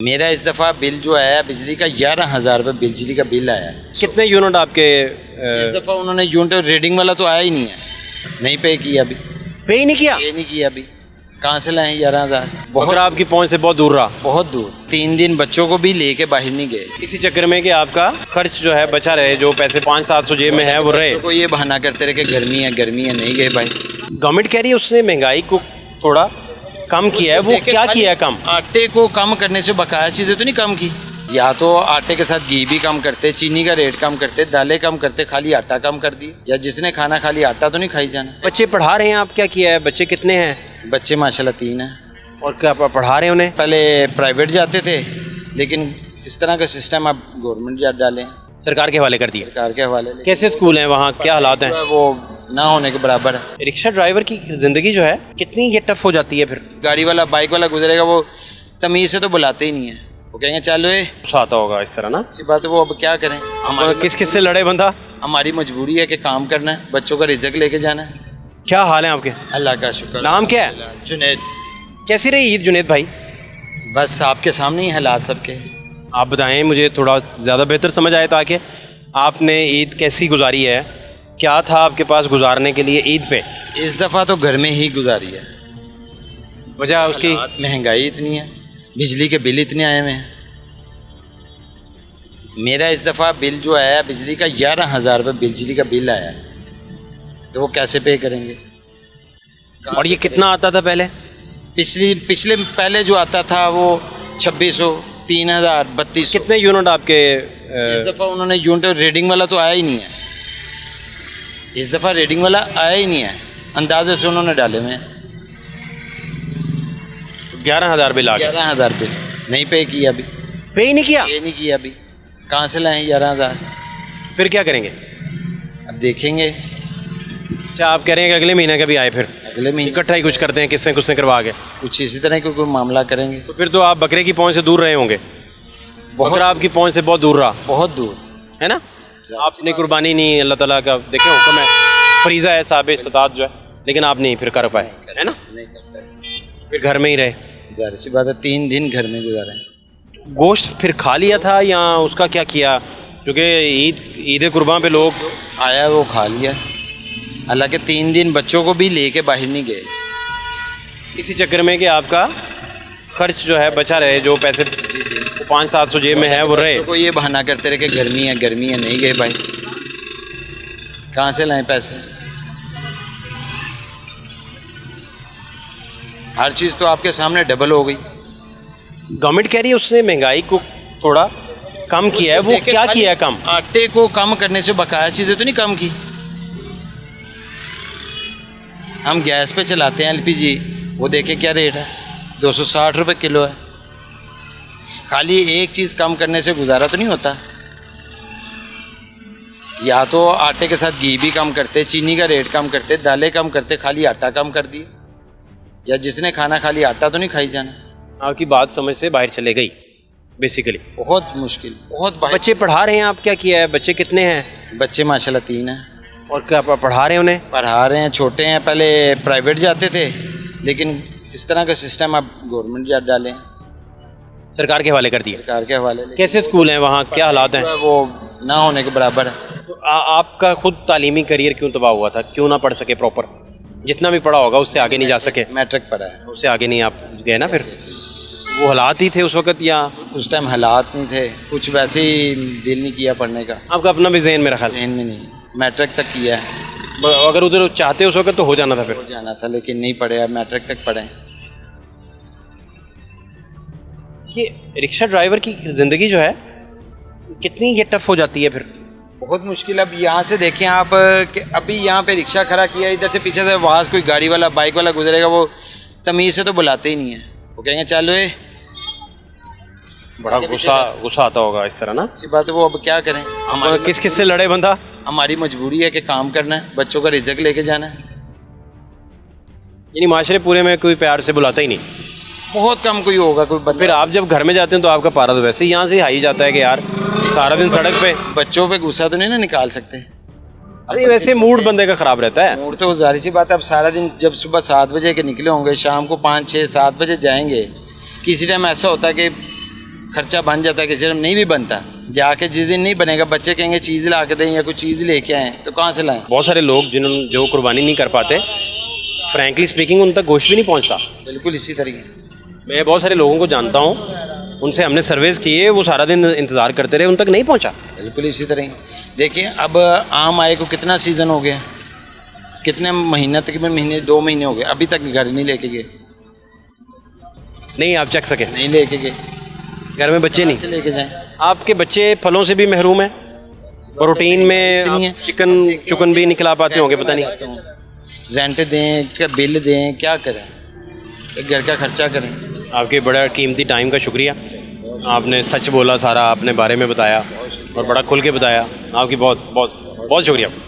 मेरा इस दफ़ा बिल जो आया बिजली का 11,000 रुपये बिजली का बिल आया। कितने यूनिट आपके इस दफ़ा उन्होंने यूनिट रीडिंग वाला तो आया ही नहीं है, नहीं पे किया अभी, पे ही नहीं किया? ये नहीं किया अभी। कहाँ से लाएं 11,000? बहुत आपकी पहुंच से बहुत दूर रहा। बहुत दूर, 3 दिन बच्चों को भी लेके बाहर नहीं गए। इसी चक्कर में कि आपका खर्च जो है बचा रहे, जो पैसे 500-700 जेब में है वो रहे। बच्चों को ये बहाना करते रहे कि गर्मी है, नहीं गए भाई। गवर्नमेंट कह रही है उसने महंगाई को थोड़ा कम किया है, वो क्या किया है कम? आटे को कम करने से बकाया चीज़ें तो नहीं कम की। या तो आटे के साथ घी भी कम करते, चीनी का रेट कम करते, दालें कम करते, खाली आटा कम कर दिया। या जिसने खाना खाली आटा तो नहीं खाई जाना। बच्चे पढ़ा रहे हैं आप, क्या किया है? बच्चे कितने हैं? बच्चे माशाल्लाह 3 हैं। और क्या पढ़ा रहे हैं उन्हें? पहले प्राइवेट जाते थे, लेकिन इस तरह का सिस्टम अब गवर्नमेंट जा डाले, सरकार के हवाले कर दिए। सरकार के हवाले। कैसे स्कूल हैं वहाँ, क्या हालात हैं? वो ना होने के बराबर है। रिक्शा ड्राइवर की ज़िंदगी जो है कितनी ये टफ हो जाती है फिर? गाड़ी वाला बाइक वाला गुजरेगा, वो तमीज़ से तो बुलाते ही नहीं है, वो कहेंगे चलो ये। गुस्सा आता होगा इस तरह ना? अच्छी बात है, वो अब क्या करें। किस किस से लड़े बंदा? हमारी मजबूरी है कि काम करना है, बच्चों का रिजक लेके जाना है। क्या हाल है आपके? अल्लाह का शुक्र। नाम क्या है? जुनैद। कैसी रही ईद जुनैद भाई? बस आपके सामने ही हालात सबके। आप बताएं, मुझे थोड़ा ज़्यादा बेहतर समझ आए ताकि आपने ईद कैसी गुजारी है, क्या था आपके पास गुजारने के लिए ईद पे? इस दफ़ा तो घर में ही गुजारी है। वजह उसकी महंगाई इतनी है, बिजली के बिल इतने आए हुए हैं। मेरा इस दफ़ा बिल जो आया बिजली का 11,000 रुपये बिजली का बिल आया, तो वो कैसे पे करेंगे? और ये कितना आता था पहले? पिछले पहले जो आता था वो 2600, 3,000, 3200। कितने यूनिट आपके इस दफ़ा उन्होंने यूनिट रीडिंग वाला तो आया ही नहीं है। इस दफ़ा रीडिंग वाला आया ही नहीं है, अंदाजे से उन्होंने डाले हुए हैं। 11,000 बिल आ गया। 11,000 बिल नहीं पे किया अभी, पे ही नहीं किया? ये नहीं किया अभी। कहाँ से लाएं 11,000? फिर क्या करेंगे? अब देखेंगे। अच्छा, आप कह रहे हैं कि अगले महीने का भी आए, फिर अगले महीने इकट्ठा ही कुछ करते हैं, किसने कुछ करवा के कुछ इसी तरह का कोई मामला करेंगे। तो फिर तो आप बकरे की पहुंच से दूर रहे होंगे। बकरा आपकी पहुंच से बहुत दूर रहा बहुत दूर है ना? आपने कुर्बानी नहीं, अल्लाह ताला का देखे हुक्म है, फरीज़ा है, साहब इस्तात जो है, लेकिन आप नहीं फिर कर पाए, है ना? नहीं करते, फिर घर में ही रहे। जाहिर सी बात है, 3 दिन घर में गुजारे। गोश्त फिर खा लिया था या उसका क्या किया? क्योंकि ईद कुर्बान पे लोग आया वो खा लिया। हालांकि 3 दिन बच्चों को भी लेके बाहर नहीं गए। इसी चक्कर में कि आपका खर्च जो है बचा रहे, जो पैसे 500-700 जेब में है वो रहे। को ये बहाना करते रहे कि गर्मी है, नहीं गए भाई। कहाँ से लाएं पैसे? हर चीज़ तो आपके सामने डबल हो गई। गवर्नमेंट कह रही है उसने महंगाई को थोड़ा कम किया है, वो क्या किया है कम? आटे को कम करने से बकाया चीज़ें तो नहीं कम की। हम गैस पे चलाते हैं LPG, वो देखें क्या रेट है, 260 रुपये किलो है। खाली एक चीज़ कम करने से गुजारा तो नहीं होता। या तो आटे के साथ घी भी कम करते, चीनी का रेट कम करते, दालें कम करते, खाली आटा कम कर दिए। या जिसने खाना खाली आटा तो नहीं खाई जाना। आपकी बात समझ से बाहर चले गई बेसिकली। बहुत मुश्किल, बहुत बाहर। बच्चे पढ़ा रहे हैं आप, क्या किया है? बच्चे कितने हैं? बच्चे माशाल्लाह 3 हैं। और क्या पढ़ा रहे हैं उन्हें? पढ़ा रहे हैं, छोटे हैं। पहले प्राइवेट जाते थे, लेकिन इस तरह का सिस्टम अब गवर्नमेंट जा डाले, सरकार के हवाले कर दिए। सरकार के हवाले। कैसे स्कूल हैं वहाँ, क्या हालात हैं? वो ना होने के बराबर है। तो आपका खुद तालीमी करियर क्यों तबाह हुआ था? क्यों ना पढ़ सके प्रॉपर? जितना भी पढ़ा होगा उससे आगे नहीं जा सके। मैट्रिक पढ़ा है, उससे आगे नहीं आप गए ना? फिर वो हालात ही थे उस वक्त, या उस टाइम हालात नहीं थे, कुछ वैसे ही दिल नहीं किया पढ़ने का। आपका अपना भी ज़हन मेरा ख्याल? जहन में नहीं, मैट्रिक तक किया है। अगर उधर चाहते उस वक्त तो हो जाना था, फिर जाना था, लेकिन नहीं पढ़े। अब मैट्रिक तक पढ़े। ये रिक्शा ड्राइवर की ज़िंदगी जो है कितनी ये टफ हो जाती है फिर? बहुत मुश्किल। अब यहाँ से देखें आप कि अभी यहाँ पे रिक्शा खड़ा किया, इधर से पीछे से वहाँ कोई गाड़ी वाला बाइक वाला गुजरेगा, वो तमीज़ से तो बुलाते ही नहीं है, वो कहेंगे चलो ये। बड़ा गुस्सा आता होगा इस तरह ना? अच्छी बात है, वो अब क्या करें। किस किस से लड़े बंदा? हमारी मजबूरी है कि काम करना है, बच्चों का रिजक लेके जाना है। यानी माशरे पूरे में कोई प्यार से बुलाता ही नहीं? बहुत कम कोई होगा कोई बंदा। फिर आप जब घर में जाते हैं तो आपका पारा तो वैसे ही यहाँ से हाई जाता है कि यार सारा दिन सड़क पे। बच्चों पे गुस्सा तो नहीं ना निकाल सकते। अरे वैसे मूड बंदे का ख़राब रहता है। मूड तो जाहिर सी बात है। अब सारा दिन जब सुबह 7 बजे के निकले होंगे, शाम को 5, 6, 7 बजे जाएंगे। किसी टाइम ऐसा होता है कि खर्चा बन जाता है, किसी टाइम नहीं भी बनता। जाके जिस दिन नहीं बनेगा बच्चे कहेंगे चीज़ ला के दें या कोई चीज़ लेके आएँ, तो कहाँ से लाएं? बहुत सारे लोग जिन्होंने जो कुर्बानी नहीं कर पाते, फ्रैंकली स्पीकिंग उन तक गोश्त भी नहीं पहुंचता। बिल्कुल इसी तरीके। मैं बहुत सारे लोगों को जानता हूं, उनसे हमने सर्वेस किए, वो सारा दिन इंतज़ार करते रहे, उन तक नहीं पहुंचा। बिल्कुल इसी तरह। देखिए अब आम आए को कितना सीज़न हो गया, कितने महीना, तकरीबन महीने 2 महीने हो गए, अभी तक घर नहीं लेके गए। नहीं आप चख सके, नहीं लेके गए, घर में बच्चे से नहीं। लेके जाएं। आपके बच्चे फलों से भी महरूम हैं, प्रोटीन में इतनी है। आप चिकन भी निकला पाते होंगे, पता नहीं। रेंट दें, क्या बिल दें, क्या करें, घर का खर्चा करें। आपके बड़ा कीमती टाइम का शुक्रिया, आपने सच बोला, सारा अपने बारे में बताया और बड़ा खुल के बताया। आपकी बहुत बहुत बहुत शुक्रिया।